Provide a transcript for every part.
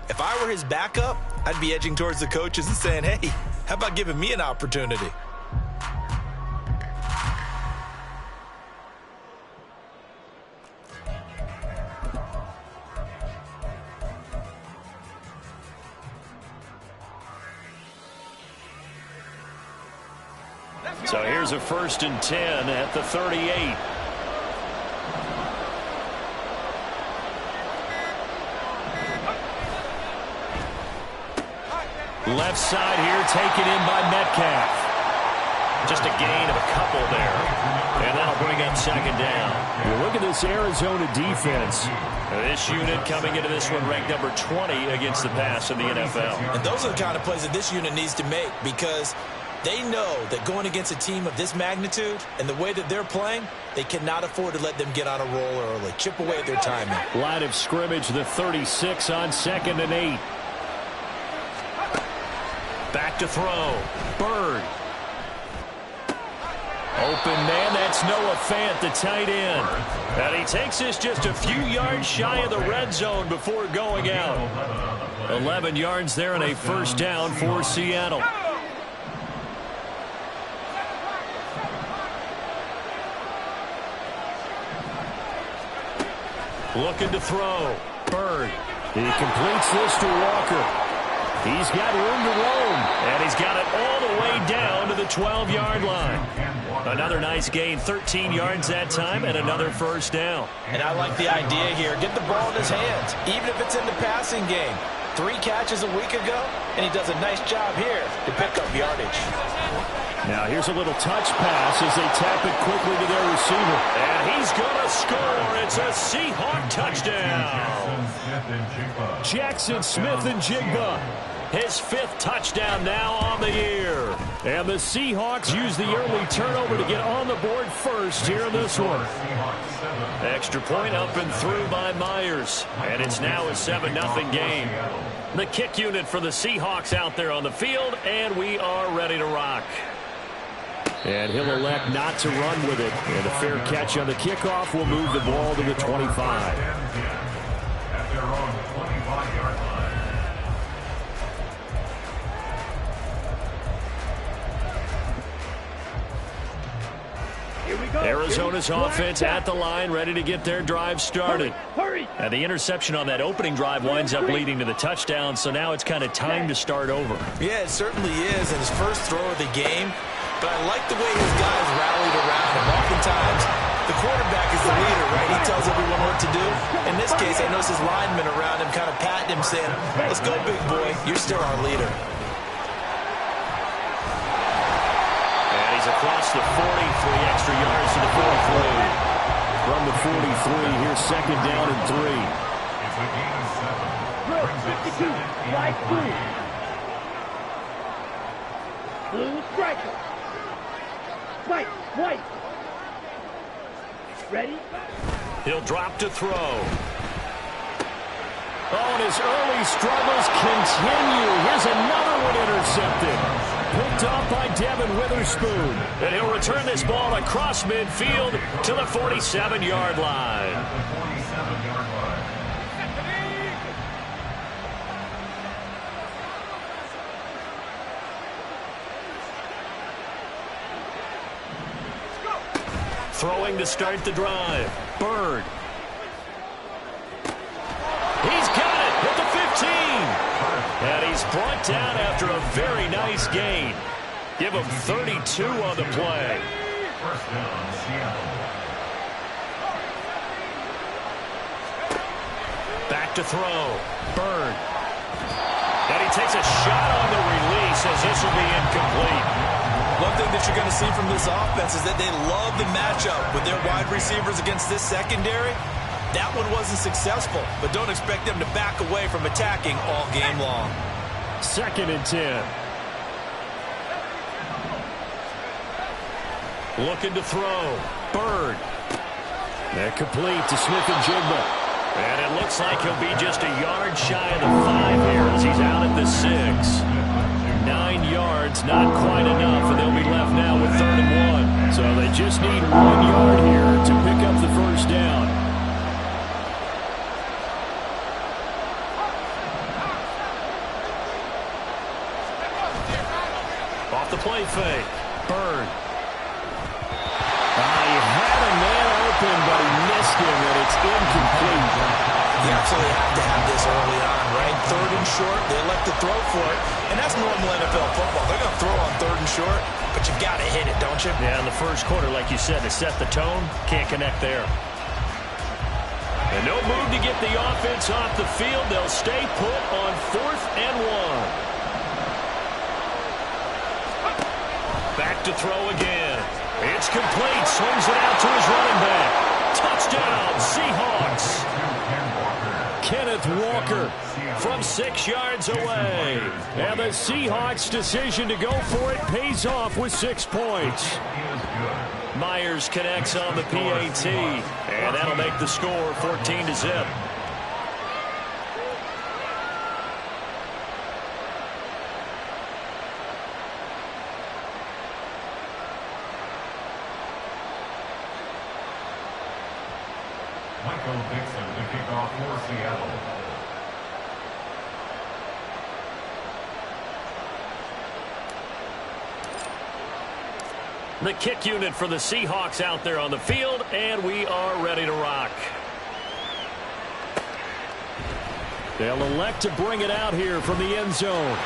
If I were his backup, I'd be edging towards the coaches and saying, hey, how about giving me an opportunity? So here's a 1st and 10 at the 38. Left side here taken in by Metcalf. Just a gain of a couple there. And that'll bring up 2nd down. You look at this Arizona defense. This unit coming into this one ranked number 20 against the pass in the NFL. And those are the kind of plays that this unit needs to make because they know that going against a team of this magnitude and the way that they're playing, they cannot afford to let them get on a roll early. Chip away at their timing. Line of scrimmage, the 36 on 2nd and 8. Back to throw. Bird. Open man, that's Noah Fant, the tight end. And he takes this just a few yards shy of the red zone before going out. 11 yards there and a 1st down for Seattle. Looking to throw. Bird. He completes this to Walker. He's got room to roam. And he's got it all the way down to the 12-yard line. Another nice gain, 13 yards that time, and another 1st down. And I like the idea here. Get the ball in his hands, even if it's in the passing game. 3 catches a week ago, and he does a nice job here to pick up yardage. Now here's a little touch pass as they tap it quickly to their receiver. And he's going to score. It's a Seahawk touchdown. Jackson Smith-Njigba. His 5th touchdown now on the year. And the Seahawks use the early turnover to get on the board first here in this one. Extra point up and through by Myers. And it's now a 7-0 game. The kick unit for the Seahawks out there on the field, and we are ready to rock. And he'll elect not to run with it. And a fair catch on the kickoff will move the ball to the 25. At their own 25-yard line. Arizona's offense at the line, ready to get their drive started. And the interception on that opening drive winds up leading to the touchdown, so now it's kind of time to start over. Yeah, it certainly is in his first throw of the game. But I like the way his guys rallied around him. Oftentimes, the quarterback is the leader, right? He tells everyone what to do. In this case, I notice his linemen around him kind of patting him, saying, let's go, big boy. You're still our leader. And he's across the 40, 3 extra yards to the 43. From the 43, here's 2nd down and 3. It's a gain of 7. Brings up 2nd and 3. Blue striker. White. Ready? He'll drop to throw. Oh, and his early struggles continue. Here's another one intercepted. Picked off by Devin Witherspoon. And he'll return this ball across midfield to the 47-yard line. The 47-yard line. Throwing to start the drive. Bird. He's got it at the 15. And he's brought down after a very nice gain. Give him 32 on the play. 1st down, Seattle. Back to throw. Bird. And he takes a shot on the release as this will be incomplete. One thing that you're going to see from this offense is that they love the matchup with their wide receivers against this secondary. That one wasn't successful, but don't expect them to back away from attacking all game long. 2nd and 10. Looking to throw. Bird. And complete to Smith-Njigba. And it looks like he'll be just a yard shy of the 5 here as he's out at the 6. 9 yards, not quite enough, and they'll be left now with 3rd and 1. So they just need 1 yard here to pick up the 1st down. Bird. He had a man open, but he missed him, and it's incomplete. You absolutely have to have this early on, right? 3rd and short, they elect to throw for it, and that's normal NFL football. They're going to throw on 3rd and short, but you've got to hit it, don't you? Yeah, in the first quarter, like you said, to set the tone, can't connect there. And no move to get the offense off the field. They'll stay put on 4th and 1. Back to throw again. It's complete. Swings it out to his running back. Touchdown, Seahawks. Kenneth Walker from 6 yards away. And the Seahawks' decision to go for it pays off with 6 points. Myers connects on the PAT, and that'll make the score 14-0. Michael Dixon to kick off for Seattle. The kick unit for the Seahawks out there on the field, and we are ready to rock. They'll elect to bring it out here from the end zone.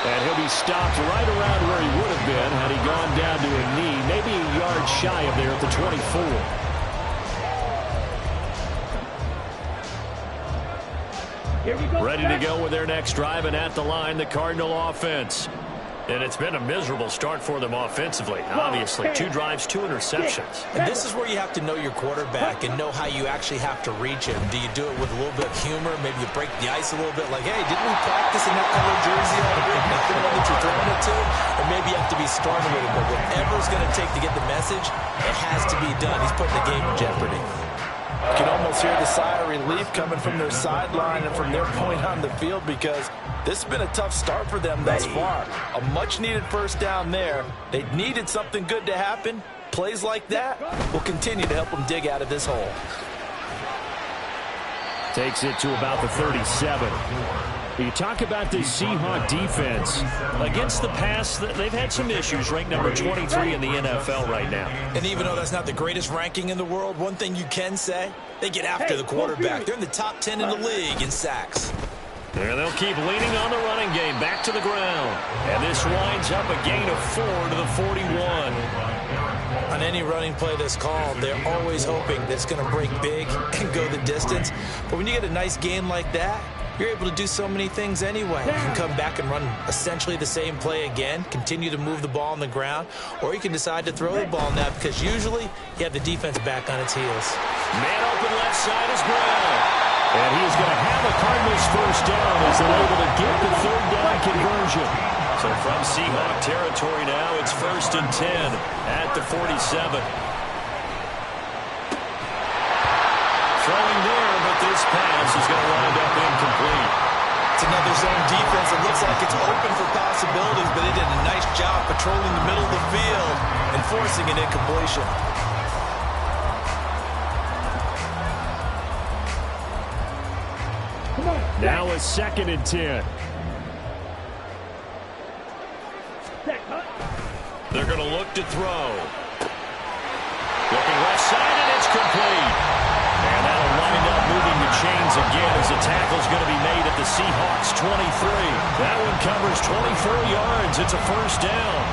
And he'll be stopped right around where he would have been had he gone down to a knee, maybe a yard shy of there at the 24. Ready to go with their next drive, and at the line, the Cardinal offense. And it's been a miserable start for them offensively. Obviously, 2 drives, 2 interceptions. And this is where you have to know your quarterback and know how you actually have to reach him. Do you do it with a little bit of humor? Maybe you break the ice a little bit like, hey, didn't we practice in that color jersey all week? Not the one that you're throwing it to? Or maybe you have to be stern with it. But whatever it's going to take to get the message, it has to be done. He's putting the game in jeopardy. You can almost hear the sigh of relief coming from their sideline and from their point on the field because this has been a tough start for them thus far. A much-needed first down there. They needed something good to happen. Plays like that will continue to help them dig out of this hole. Takes it to about the 37. You talk about this Seahawk defense. Against the pass, they've had some issues, ranked number 23 in the NFL right now. And even though that's not the greatest ranking in the world, one thing you can say, they get after the quarterback. They're in the top 10 in the league in sacks. There, they'll keep leaning on the running game, back to the ground. And this winds up a gain of 4 to the 41. On any running play that's called, they're always hoping that it's going to break big and go the distance. But when you get a nice game like that, you're able to do so many things anyway. You can come back and run essentially the same play again, continue to move the ball on the ground, or you can decide to throw the ball now because usually you have the defense back on its heels. Man open left side is Brown. And he's going to have a Cardinals first down as they're able to get the 3rd down conversion. So from Seahawk territory now, it's 1st and 10 at the 47. Throwing there, but this pass is going to wind up incomplete. It's another zone defense. It looks like it's open for possibilities, but they did a nice job patrolling the middle of the field and forcing an incompletion. Now a 2nd and 10. They're going to look to throw. Looking left side, and it's complete. And that'll wind up moving the chains again as the tackle's going to be made at the Seahawks 23. That one covers 24 yards. It's a first down.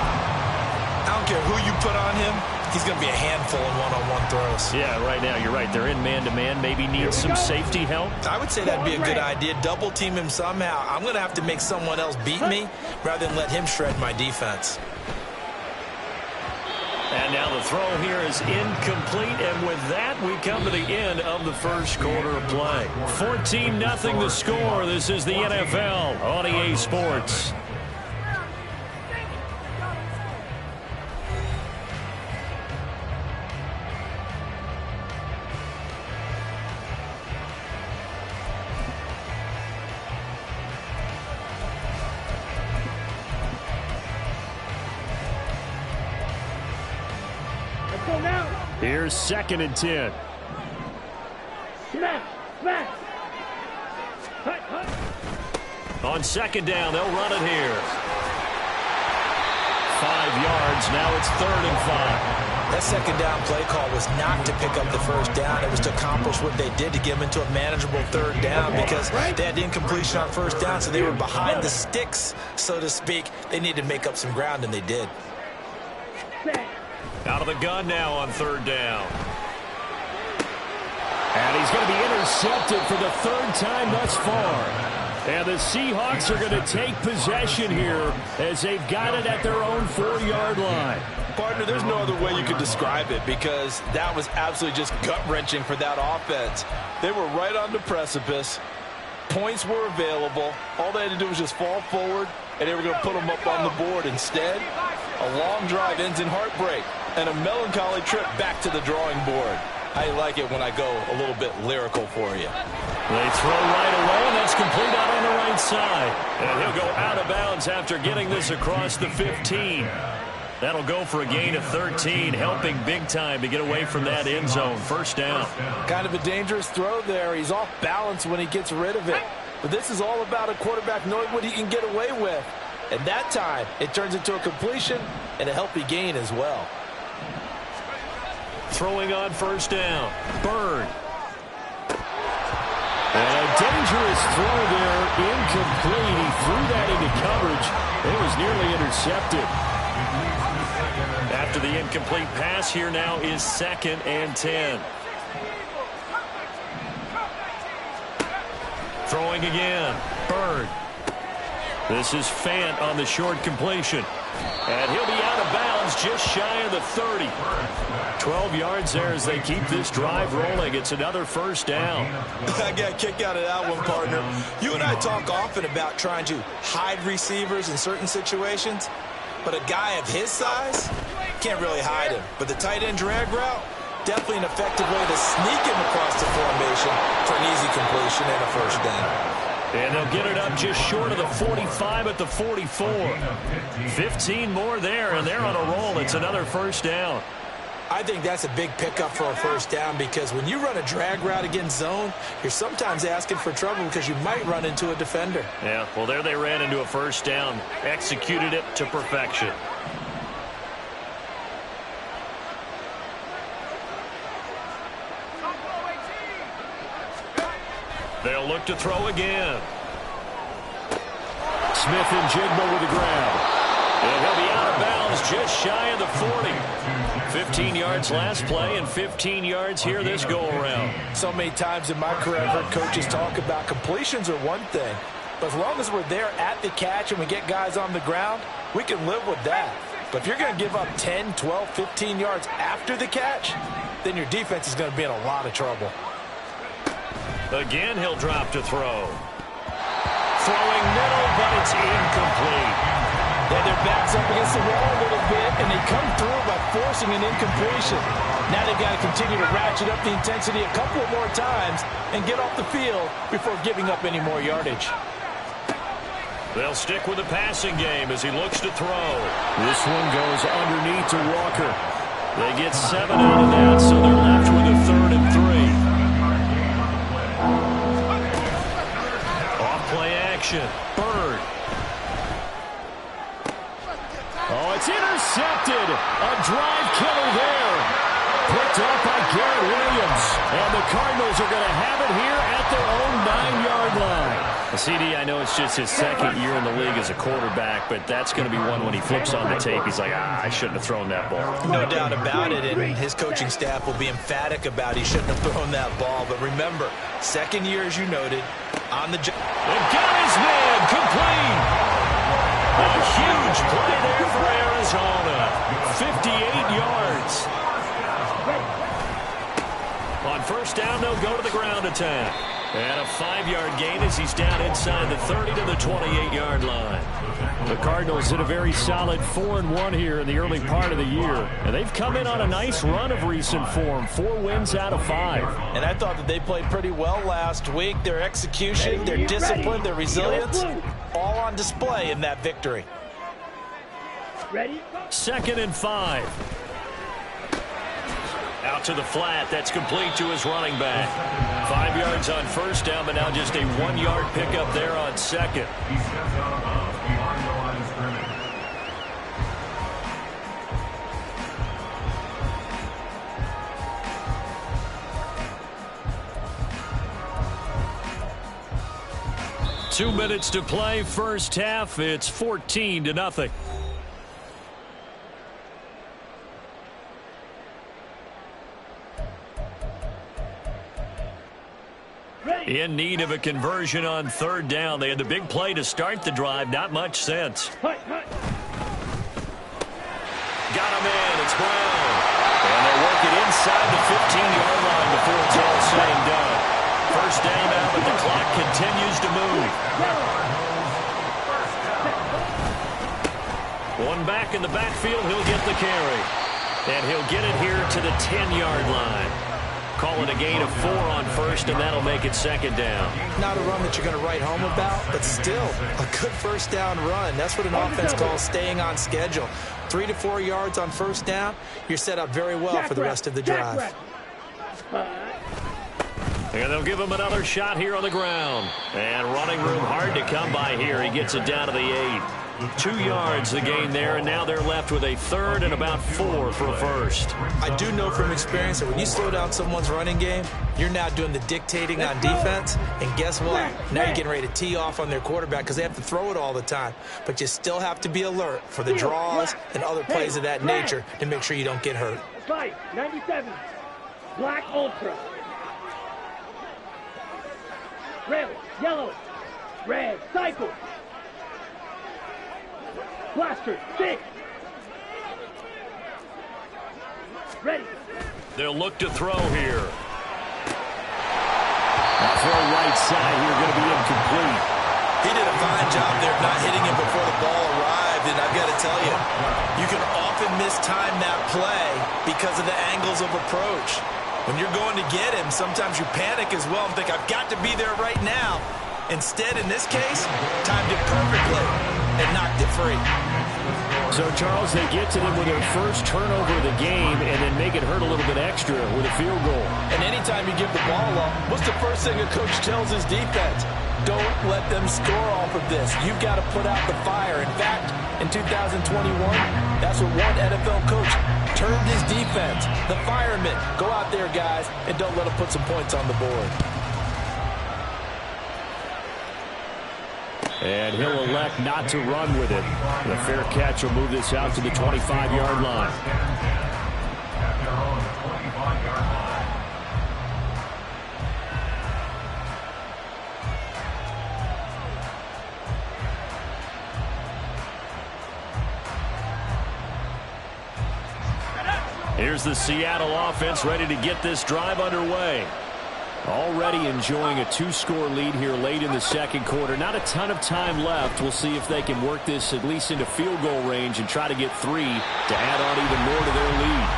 I don't care who you put on him. He's going to be a handful in one-on-one throws. Yeah, right now, you're right. They're in man-to-man. Maybe need some safety help. I would say that'd be a good idea. Double team him somehow. I'm going to have to make someone else beat me rather than let him shred my defense. And now the throw here is incomplete. And with that, we come to the end of the first quarter of play. 14-0 the score. This is the NFL on EA Sports. Here's 2nd and 10. On 2nd down, they'll run it here. 5 yards. Now it's 3rd and 5. That second down play call was not to pick up the first down. It was to accomplish what they did to get them into a manageable 3rd down because they had incompletion on first down, so they were behind the sticks, so to speak. They needed to make up some ground, and they did. Out of the gun now on 3rd down. And he's going to be intercepted for the 3rd time thus far. And the Seahawks are going to take possession here as they've got it at their own 4-yard line. Partner, there's no other way you could describe it because that was absolutely just gut-wrenching for that offense. They were right on the precipice. Points were available. All they had to do was just fall forward, and they were going to put them up on the board. Instead, a long drive ends in heartbreak and a melancholy trip back to the drawing board. I like it when I go a little bit lyrical for you. They throw right away, and that's complete out on the right side. And he'll go out of bounds after getting this across the 15. That'll go for a gain of 13, helping big time to get away from that end zone. 1st down. Kind of a dangerous throw there. He's off balance when he gets rid of it. But this is all about a quarterback knowing what he can get away with. And that time, it turns into a completion and a healthy gain as well. Throwing on 1st down. Bird. And a dangerous throw there. Incomplete. He threw that into coverage. It was nearly intercepted. After the incomplete pass, here now is 2nd and 10. Throwing again. Bird. This is Fant on the short completion. And he'll be out of bounds just shy of the 30. 12 yards there as they keep this drive rolling. It's another 1st down. I got a kick out of that one, partner. You and I talk often about trying to hide receivers in certain situations, but a guy of his size can't really hide him. But the tight end drag route, definitely an effective way to sneak him across the formation for an easy completion and a 1st down. And they'll get it up just short of the 45 at the 44. 15 more there, and they're on a roll. It's another 1st down. I think that's a big pickup for a 1st down because when you run a drag route against zone, you're sometimes asking for trouble because you might run into a defender. Yeah, well, there they ran into a 1st down. Executed it to perfection. They'll look to throw again. Smith and Jigba with the grab. And he'll be out of bounds just shy of the 40. 15 yards last play and 15 yards here this go-around. So many times in my career I've heard coaches talk about completions are one thing, but as long as we're there at the catch and we get guys on the ground, we can live with that. But if you're going to give up 10, 12, 15 yards after the catch, then your defense is going to be in a lot of trouble. Again, he'll drop to throw. Throwing middle, but it's incomplete. Yeah, their back's up against the wall a little bit, and they come through by forcing an incompletion. Now they've got to continue to ratchet up the intensity a couple more times and get off the field before giving up any more yardage. They'll stick with the passing game as he looks to throw. This one goes underneath to Walker. They get 7 out of that, so they're left with a 3rd and 3. Off-play action. Bird. Oh, it's intercepted. A drive killer there. Picked up by Garrett Williams. And the Cardinals are going to have it here at their own 9-yard line. CD, I know it's just his 2nd year in the league as a quarterback, but that's going to be one when he flips on the tape. He's like, I shouldn't have thrown that ball. No doubt about it, and his coaching staff will be emphatic about he shouldn't have thrown that ball. But remember, 2nd year, as you noted, on the job. And got his man complete. A huge play there for Arizona. 58 yards. On 1st down, they'll go to the ground attack. And a 5-yard gain as he's down inside the 30 to the 28-yard line. The Cardinals did a very solid 4-1 here in the early part of the year. And they've come in on a nice run of recent form. 4 wins out of 5. And I thought that they played pretty well last week. Their execution, their discipline, their resilience, all on display in that victory. Ready? 2nd and 5. Out to the flat. That's complete to his running back. 5 yards on 1st down, but now just a 1-yard pickup there on 2nd. 2 minutes to play, first half. It's 14-0. In need of a conversion on third down. They had the big play to start the drive. Not much sense. Hut, hut. Got him in. It's Brown. And they work it inside the 15-yard line before it's all said and done. First down now, but the clock continues to move. One back in the backfield. He'll get the carry. And he'll get it here to the 10-yard line. Call it a gain of 4 on first, and that'll make it second down. Not a run that you're going to write home about, but still a good first down run. That's what an offense calls staying on schedule. 3 to 4 yards on first down, you're set up very well for the rest of the drive. And they'll give him another shot here on the ground. And running room hard to come by here. He gets it down to the 8. 2 yards the gain there, and now they're left with a third and about 4 for a first. I do know from experience that when you slow down someone's running game, you're now doing the dictating on defense, and guess what? Now you're getting ready to tee off on their quarterback because they have to throw it all the time. But you still have to be alert for the draws and other plays of that nature to make sure you don't get hurt. 97. Black Ultra. Red, yellow, red, cycle. Blaster, 6. Ready. They'll look to throw here. Throw right side here, going to be incomplete. He did a fine job there of not hitting him before the ball arrived, and I've got to tell you, you can often mistime that play because of the angles of approach. When you're going to get him, sometimes you panic as well and think, I've got to be there right now. Instead, in this case, timed it perfectly and knocked it free. So, Charles, they get to them with their first turnover of the game and then make it hurt a little bit extra with a field goal. And anytime you give the ball up, what's the first thing a coach tells his defense? Don't let them score off of this. You've got to put out the fire. In fact, in 2021, that's what one NFL coach termed his defense. The firemen. Go out there, guys, and don't let them put some points on the board. And he'll elect not to run with it. The fair catch will move this out to the 25-yard line. Here's the Seattle offense ready to get this drive underway. Already enjoying a 2-score lead here late in the second quarter. Not a ton of time left. We'll see if they can work this at least into field goal range and try to get 3 to add on even more to their lead.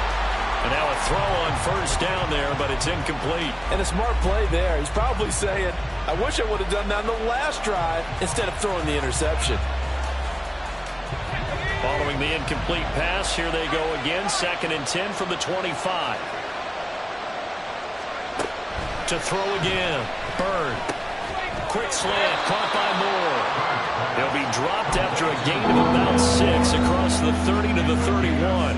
And now a throw on first down there, but it's incomplete. And a smart play there. He's probably saying, I wish I would have done that on the last drive instead of throwing the interception. Following the incomplete pass, here they go again. 2nd and 10 from the 25. To throw again. Bird. Quick slant. Caught by Moore. They'll be dropped after a gain of about 6 across the 30 to the 31.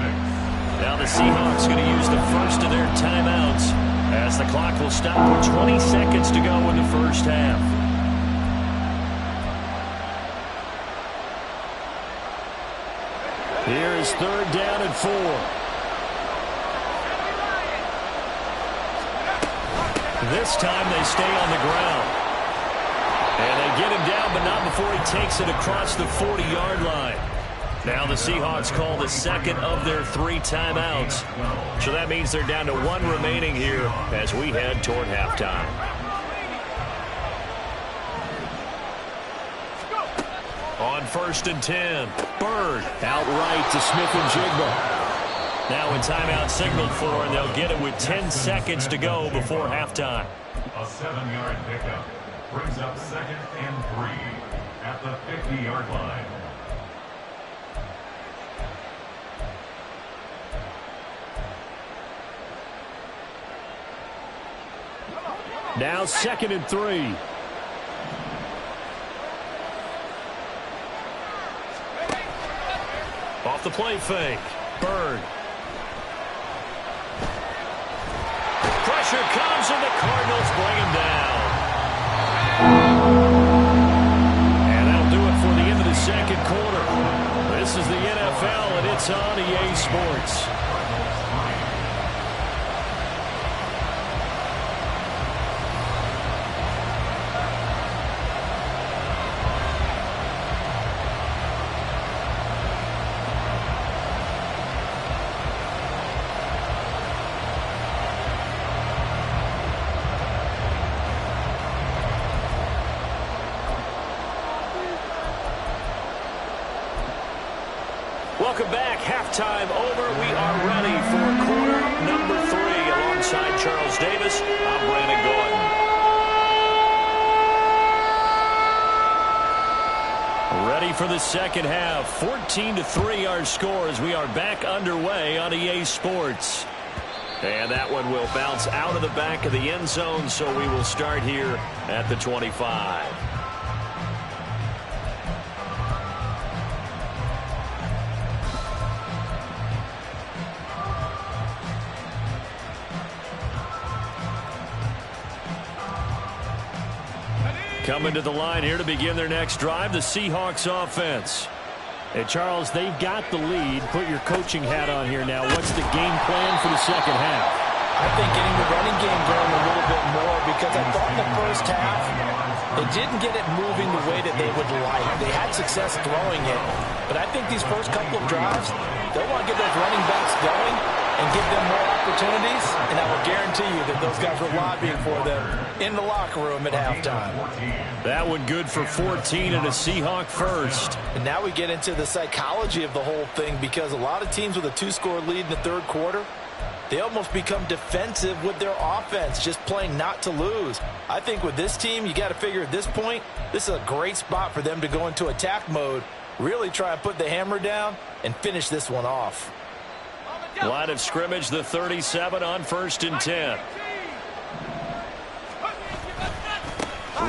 Now the Seahawks going to use the first of their timeouts as the clock will stop with 20 seconds to go in the first half. Here is 3rd down and 4. This time they stay on the ground. And they get him down, but not before he takes it across the 40-yard line. Now the Seahawks call the second of their 3 timeouts. So that means they're down to 1 remaining here as we head toward halftime. On 1st and 10, Bird Outright to Smith-Njigba. Now a timeout signaled for, and they'll get it with 10 seconds to go before halftime. A 7-yard pickup brings up 2nd and 3 at the 50-yard line. Now 2nd and 3. Off the play fake. Bird. Pressure comes, and the Cardinals bring him down. the NFL, and it's on EA Sports. Welcome back. Halftime over. We are ready for quarter number 3. Alongside Charles Davis, I'm Brandon Gordon. Ready for the second half. 14-3 our score as we are back underway on EA Sports. And that one will bounce out of the back of the end zone, so we will start here at the 25. Coming to the line here to begin their next drive, the Seahawks offense. Hey, Charles, they've got the lead. Put your coaching hat on here now. What's the game plan for the second half? I think getting the running game going a little bit more, because I thought in the first half they didn't get it moving the way that they would like. They had success throwing it, but I think these first couple of drives, they'll want to get those running backs going and give them more opportunities, and I will guarantee you that those guys were lobbying for them in the locker room at halftime. That one good for 14 and a Seahawk first. And now we get into the psychology of the whole thing, because a lot of teams with a 2-score lead in the third quarter, they almost become defensive with their offense, just playing not to lose. I think with this team, you got to figure at this point, this is a great spot for them to go into attack mode, really try and put the hammer down and finish this one off. Line of scrimmage, the 37 on 1st and 10.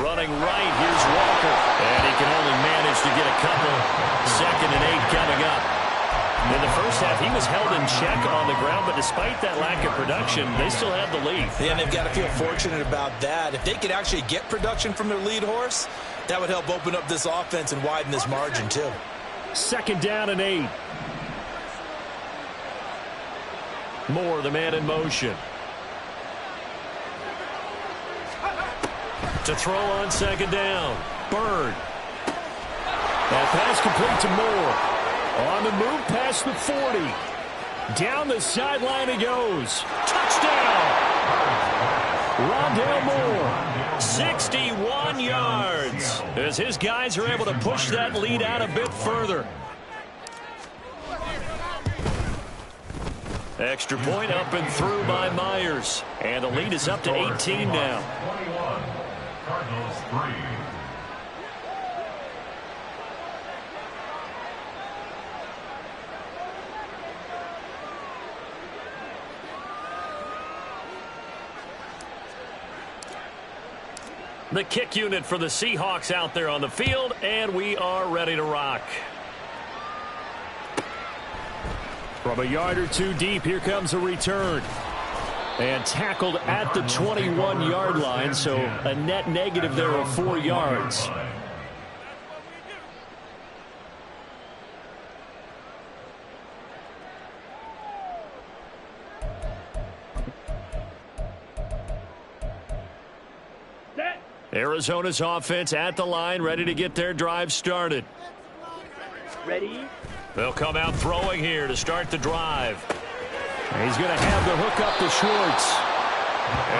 Running right, here's Walker. And he can only manage to get a couple. 2nd and 8 coming up. In the first half, he was held in check on the ground, but despite that lack of production, they still have the lead. Yeah, and they've got to feel fortunate about that. If they could actually get production from their lead horse, that would help open up this offense and widen this margin too. 2nd down and 8. Moore, the man in motion. To throw on 2nd down. Bird. That pass complete to Moore. On the move past the 40. Down the sideline he goes. Touchdown! Rondale Moore. 61 yards. As his guys are able to push that lead out a bit further. Extra point up and through by Myers. And the lead is up to 18 now. 21. Cardinals 3. The kick unit for the Seahawks out there on the field, and we are ready to rock. From a yard or two deep, here comes a return. And tackled at the 21-yard line, so a net negative there of 4 yards. Arizona's offense at the line, ready to get their drive started. Ready? They'll come out throwing here to start the drive. He's going to have the hook up to Schwartz.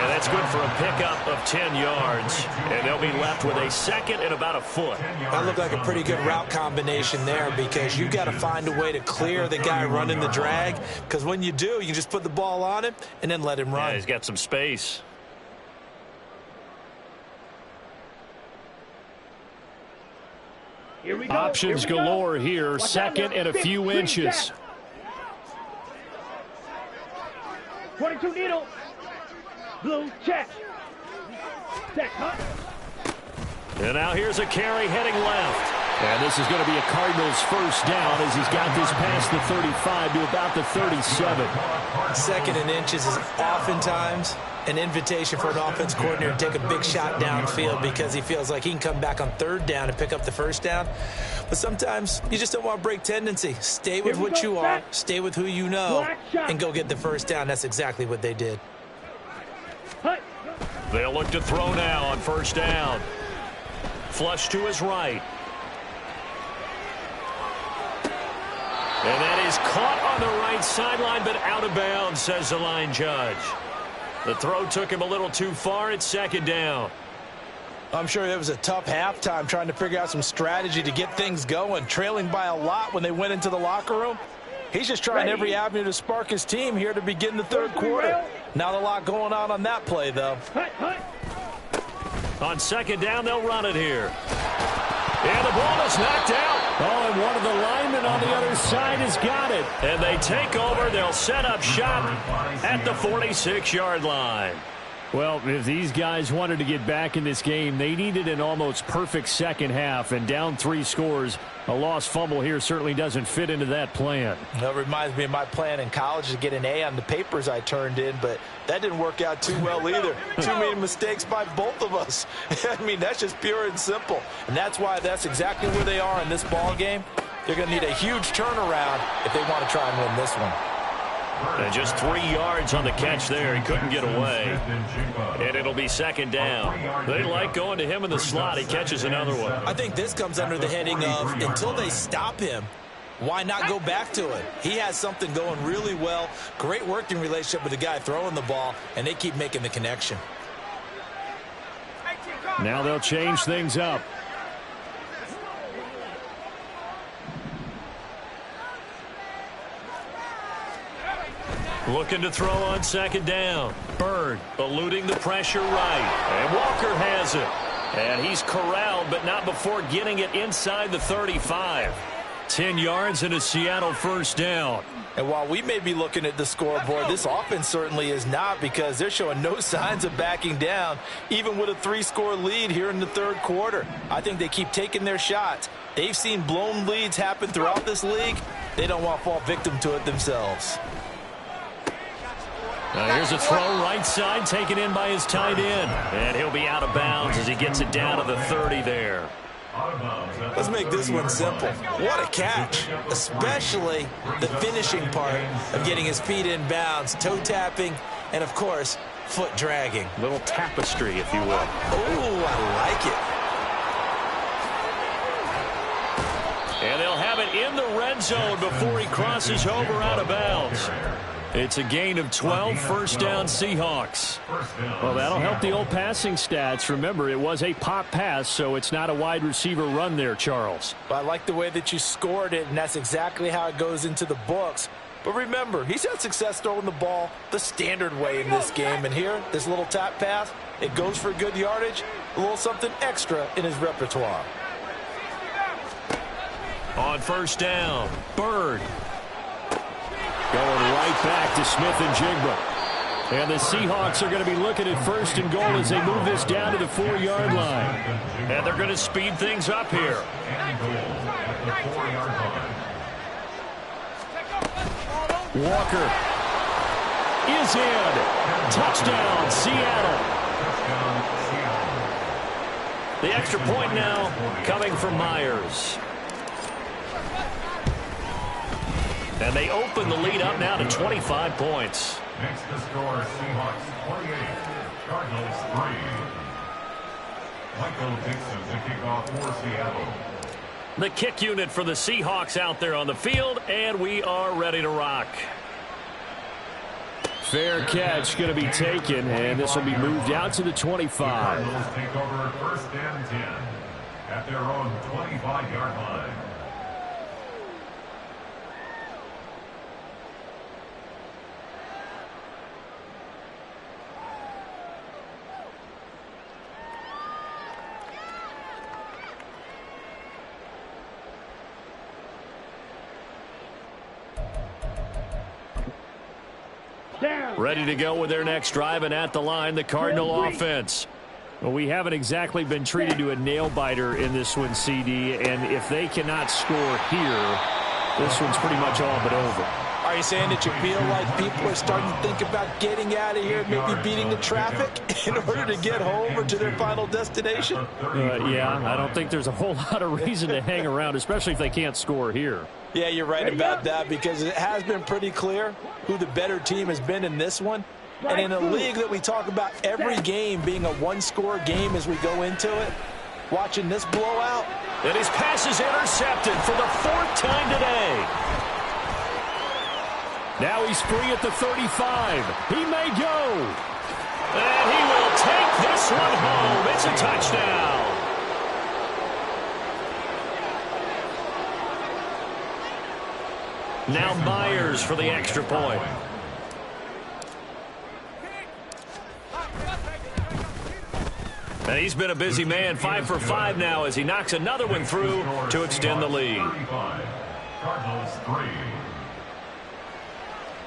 And that's good for a pickup of 10 yards. And they'll be left with a 2nd and about a foot. That looked like a pretty good route combination there, because you've got to find a way to clear the guy running the drag. Because when you do, you just put the ball on him and then let him run. Yeah, he's got some space. Here we go. Options Here we go. galore here. Watch 2nd out, and a few green inches. jack. 22 needle. Blue check. Set cut. And now here's a carry heading left. And this is going to be a Cardinals first down as he's got this past the 35 to about the 37. 2nd and inches is oftentimes an invitation for an offense coordinator to take a big shot downfield because he feels like he can come back on third down and pick up the first down. But sometimes you just don't want to break tendency. Stay with what you are, stay with who you know, and go get the first down. That's exactly what they did. They'll look to throw now on first down. Flush to his right. And that is caught on the right sideline, but out of bounds, says the line judge. The throw took him a little too far. It's second down. I'm sure it was a tough halftime trying to figure out some strategy to get things going, trailing by a lot when they went into the locker room. He's just trying every avenue to spark his team here to begin the third quarter. Not a lot going on that play, though. On second down, they'll run it here. And the ball is knocked out. Oh, and one of the linemen on the other side has got it. And they take over. They'll set up shop at the 46-yard line. Well, if these guys wanted to get back in this game, they needed an almost perfect second half, and down 3 scores. A lost fumble here certainly doesn't fit into that plan. That reminds me of my plan in college to get an A on the papers I turned in, but that didn't work out too well either. Too many mistakes by both of us. I mean, that's just pure and simple. And that's why that's exactly where they are in this ball game. They're going to need a huge turnaround if they want to try and win this one. And just 3 yards on the catch there. He couldn't get away. And it'll be second down. They like going to him in the slot. He catches another one. I think this comes under the heading of until they stop him, why not go back to it? He has something going really well. Great working relationship with the guy throwing the ball, and they keep making the connection. Now they'll change things up. Looking to throw on second down. Bird eluding the pressure right. And Walker has it. And he's corralled, but not before getting it inside the 35. 10 yards and a Seattle first down. And while we may be looking at the scoreboard, this offense certainly is not, because they're showing no signs of backing down, even with a 3-score lead here in the third quarter. I think they keep taking their shots. They've seen blown leads happen throughout this league. They don't want to fall victim to it themselves. Now here's a throw right side taken in by his tight end. And he'll be out of bounds as he gets it down to the 30 there. Let's make this one simple. What a catch, especially the finishing part of getting his feet in bounds, toe tapping, and of course, foot dragging. Little tapestry, if you will. Oh, I like it. And they'll have it in the red zone before he crosses over out of bounds. It's a gain of 12, first down Seahawks. Well, that'll help the old passing stats. Remember, it was a pop pass, so it's not a wide receiver run there, Charles. I like the way that you scored it, and that's exactly how it goes into the books. But remember, he's had success throwing the ball the standard way in this game. And here, this little tap pass, it goes for good yardage, a little something extra in his repertoire. On first down, Bird. Going right back to Smith and Jigba. And the Seahawks are going to be looking at first and goal as they move this down to the 4-yard line. And they're going to speed things up here. Walker is in. Touchdown, Seattle. The extra point now coming from Myers. And they open the lead up now to 25 points. Makes the score Seahawks 48, Cardinals 3. Michael Dixon to kick off for Seattle. The kick unit for the Seahawks out there on the field, and we are ready to rock. Fair catch going to be taken, and this will be moved out to the 25. The Cardinals take over first and 10 at their own 25-yard line. Ready to go with their next drive, and at the line, the Cardinal offense. Well, we haven't exactly been treated to a nail-biter in this one, CD, and if they cannot score here, this one's pretty much all but over. I Are you saying that you feel like people are starting to think about getting out of here, maybe beating the traffic in order to get home or to their final destination? Yeah, I don't think there's a whole lot of reason to hang around, especially if they can't score here. Yeah, you're right about that, because it has been pretty clear who the better team has been in this one. And in a league that we talk about every game being a one-score game as we go into it, watching this blowout. And his pass is intercepted for the 4th time today. Now he's free at the 35. He may go. And he will take this one home. It's a touchdown. Now Myers for the extra point. And he's been a busy man, 5 for 5 now as he knocks another one through to extend the lead. Cardinals 3.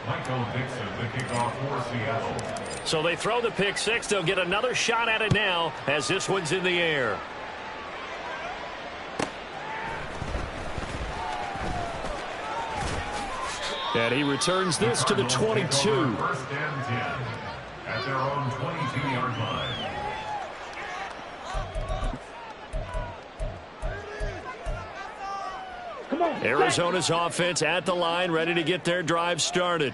Michael Dixon, the kickoff for Seattle. So they throw the pick six. They'll get another shot at it now as this one's in the air. And he returns this to the 22. First and 10 at their own 22-yard line. Arizona's offense at the line, ready to get their drive started.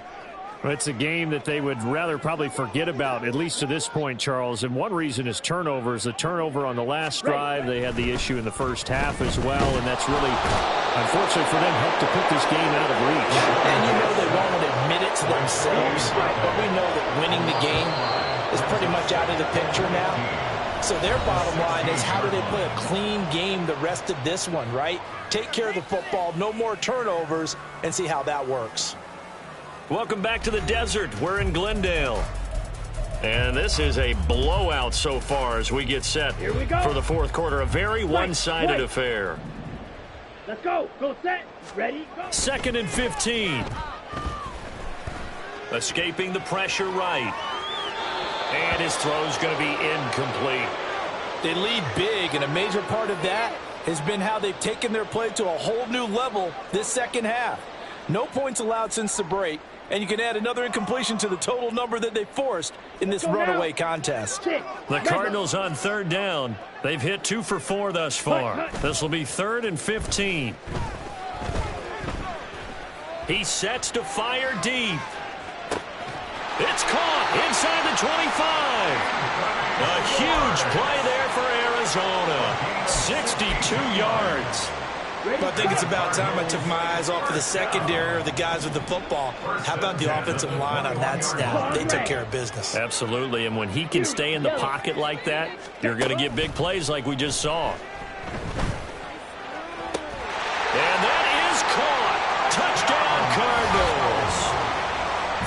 It's a game that they would rather probably forget about, at least to this point, Charles. And one reason is turnovers. The turnover on the last drive, they had the issue in the first half as well, and that's really, unfortunately for them, helped to put this game out of reach. And you know they won't admit it to themselves, but we know that winning the game is pretty much out of the picture now. So their bottom line is, how do they play a clean game the rest of this one, right? Take care of the football, no more turnovers, and see how that works. Welcome back to the desert. We're in Glendale. And this is a blowout so far as we get set for the fourth quarter. A very one-sided affair. Let's go. Go set. Ready. Go. 2nd and 15. Escaping the pressure right. And his throw's going to be incomplete. They lead big, and a major part of that has been how they've taken their play to a whole new level this second half. No points allowed since the break, and you can add another incompletion to the total number that they forced in this runaway contest. The Cardinals on 3rd down. They've hit 2 for 4 thus far. This will be 3rd and 15. He sets to fire deep. It's caught inside the 25. A huge play there for Arizona. 62 yards. But I think it's about time I took my eyes off of the secondary or the guys with the football. How about the offensive line on that snap? They took care of business. Absolutely, and when he can stay in the pocket like that, you're going to get big plays like we just saw. And that is caught. Touchdown, Cardinals.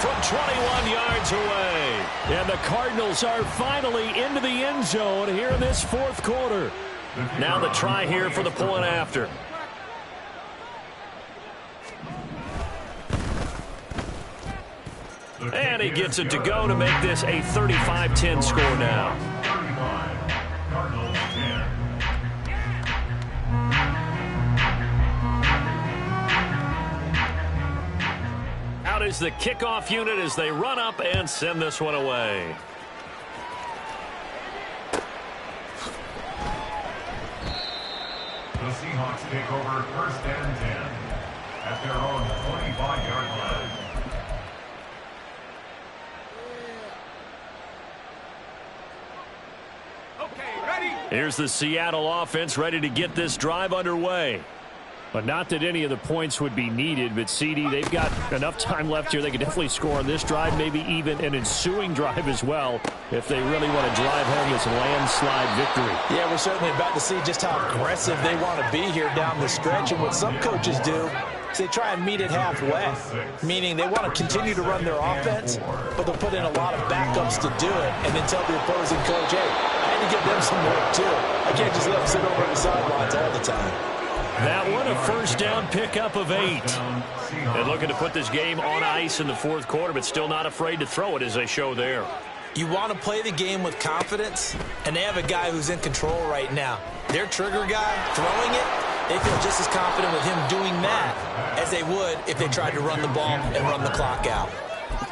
From 21 yards away. And the Cardinals are finally into the end zone here in this fourth quarter. Now the try here for the point after. And he gets it to go to make this a 35-10 score now. 35. Cardinals 10. Out is the kickoff unit as they run up and send this one away. The Seahawks take over 1st and 10 at their own 25-yard line. Here's the Seattle offense ready to get this drive underway. But not that any of the points would be needed, but CD, they've got enough time left here. They could definitely score on this drive, maybe even an ensuing drive as well, if they really want to drive home this landslide victory. Yeah, we're certainly about to see just how aggressive they want to be here down the stretch. And what some coaches do is they try and meet it halfway, meaning they want to continue to run their offense, but they'll put in a lot of backups to do it, and then tell the opposing coach, hey, I had to give them some work too. I can't just let them sit over the sidelines all the time. That one, a first down pickup of 8. And looking to put this game on ice in the fourth quarter, but still not afraid to throw it as they show there. You want to play the game with confidence, and they have a guy who's in control right now. Their trigger guy throwing it, They feel just as confident with him doing that as they would if they tried to run the ball and run the clock out.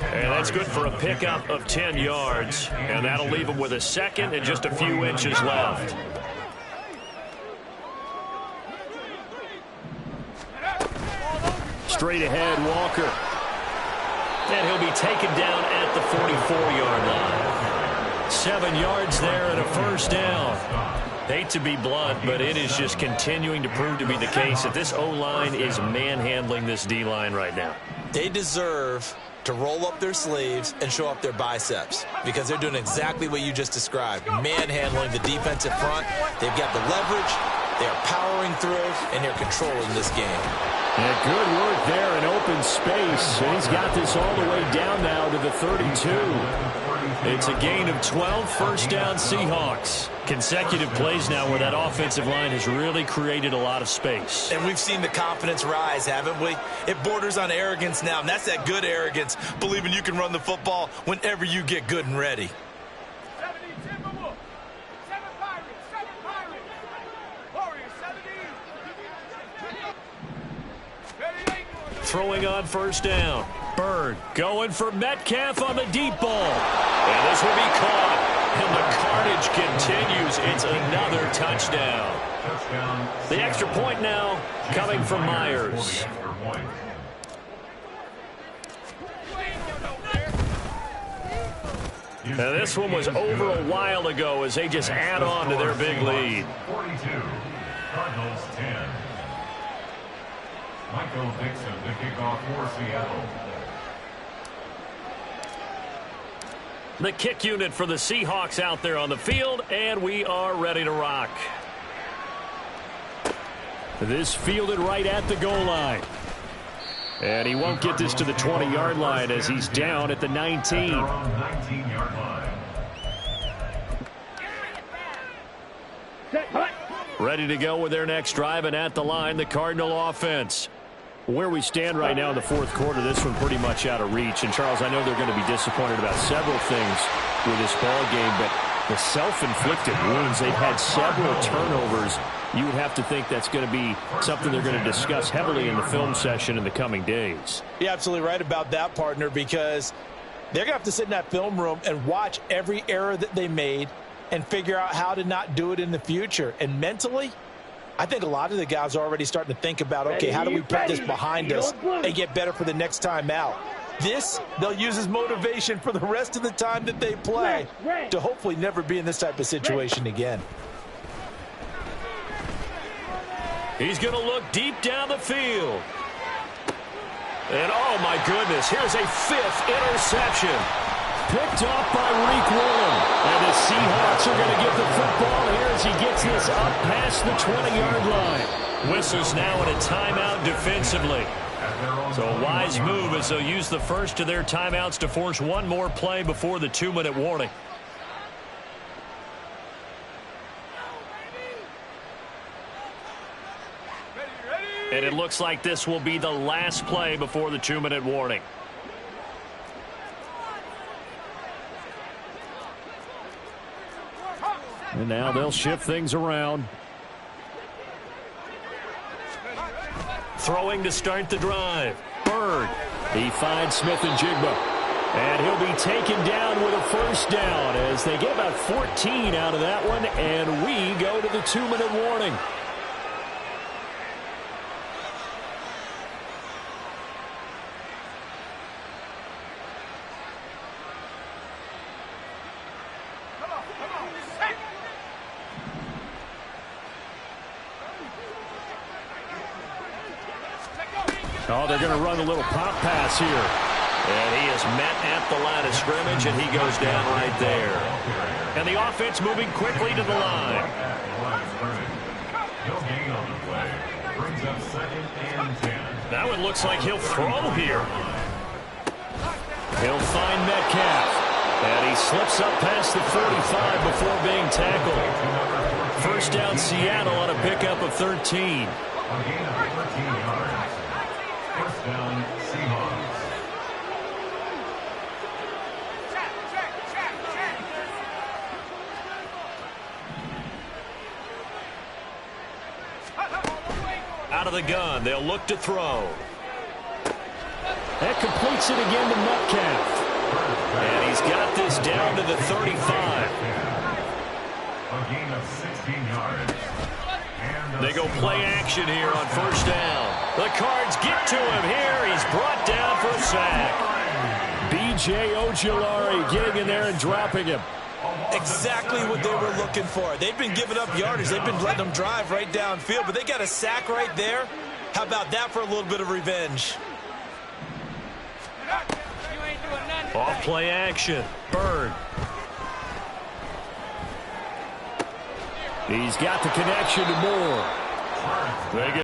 And that's good for a pickup of 10 yards. And that'll leave him with a second and just a few inches left. Straight ahead, Walker. And he'll be taken down at the 44-yard line. 7 yards there and a first down. Hate to be blunt, but it is just continuing to prove to be the case that this O-line is manhandling this D-line right now. They deserve to roll up their sleeves and show up their biceps because they're doing exactly what you just described, manhandling the defensive front. They've got the leverage, they're powering through, and they're controlling this game. And good work there in open space. And he's got this all the way down now to the 32. It's a gain of 12, first down Seahawks. Consecutive plays now where that offensive line has really created a lot of space. And we've seen the confidence rise, haven't we? It borders on arrogance now, and that's that good arrogance, believing you can run the football whenever you get good and ready. Throwing on first down. Bird going for Metcalf on the deep ball. And this will be caught. And the carnage continues. It's another touchdown. The extra point now coming from Myers. Now this one was over a while ago as they just add on to their big lead. 42, Cardinals 10. Michael Dixon to kick off for Seattle. The kick unit for the Seahawks out there on the field, and we are ready to rock. This fielded right at the goal line. And he won't get this to the 20-yard line as he's down at the 19. 19-yard line. Ready to go with their next drive, and at the line, the Cardinal offense. Where we stand right now in the fourth quarter, this one pretty much out of reach. And, Charles, I know they're going to be disappointed about several things with this ball game, but the self-inflicted wounds, they've had several turnovers. You would have to think that's going to be something they're going to discuss heavily in the film session in the coming days. You're absolutely right about that, partner, because they're going to have to sit in that film room and watch every error that they made and figure out how to not do it in the future. And mentally, I think a lot of the guys are already starting to think about, okay, how do we put this behind us and get better for the next time out? This, they'll use as motivation for the rest of the time that they play to hopefully never be in this type of situation again. He's going to look deep down the field. And, oh, my goodness, here's a fifth interception. Picked off by Reek Woolen. And the Seahawks are going to get the football here as he gets this up past the 20-yard line. Whistles now in a timeout defensively. So a wise move as they'll use the first of their timeouts to force one more play before the 2-minute warning. And it looks like this will be the last play before the 2-minute warning. And now they'll shift things around. Throwing to start the drive. Bird. He finds Smith and Jigba. And he'll be taken down with a first down as they get about 14 out of that one. And we go to the 2-minute warning. Oh, they're going to run a little pop pass here. And he is met at the line of scrimmage, and he goes down right there. And the offense moving quickly to the line. That one looks like he'll throw here. He'll find Metcalf. And he slips up past the 45 before being tackled. First down Seattle on a pickup of 13. First down, Seahawks. Out of the gun. They'll look to throw. That completes it again to Metcalf. And he's got this down to the 35. A gain of 16 yards. They go play action here on first down. The Cards get to him here. He's brought down for a sack. B.J. Ojulari getting in there and dropping him. Exactly what they were looking for. They've been giving up yardage. They've been letting them drive right downfield, but they got a sack right there. How about that for a little bit of revenge? Off play action. Byrd. He's got the connection to Moore. They get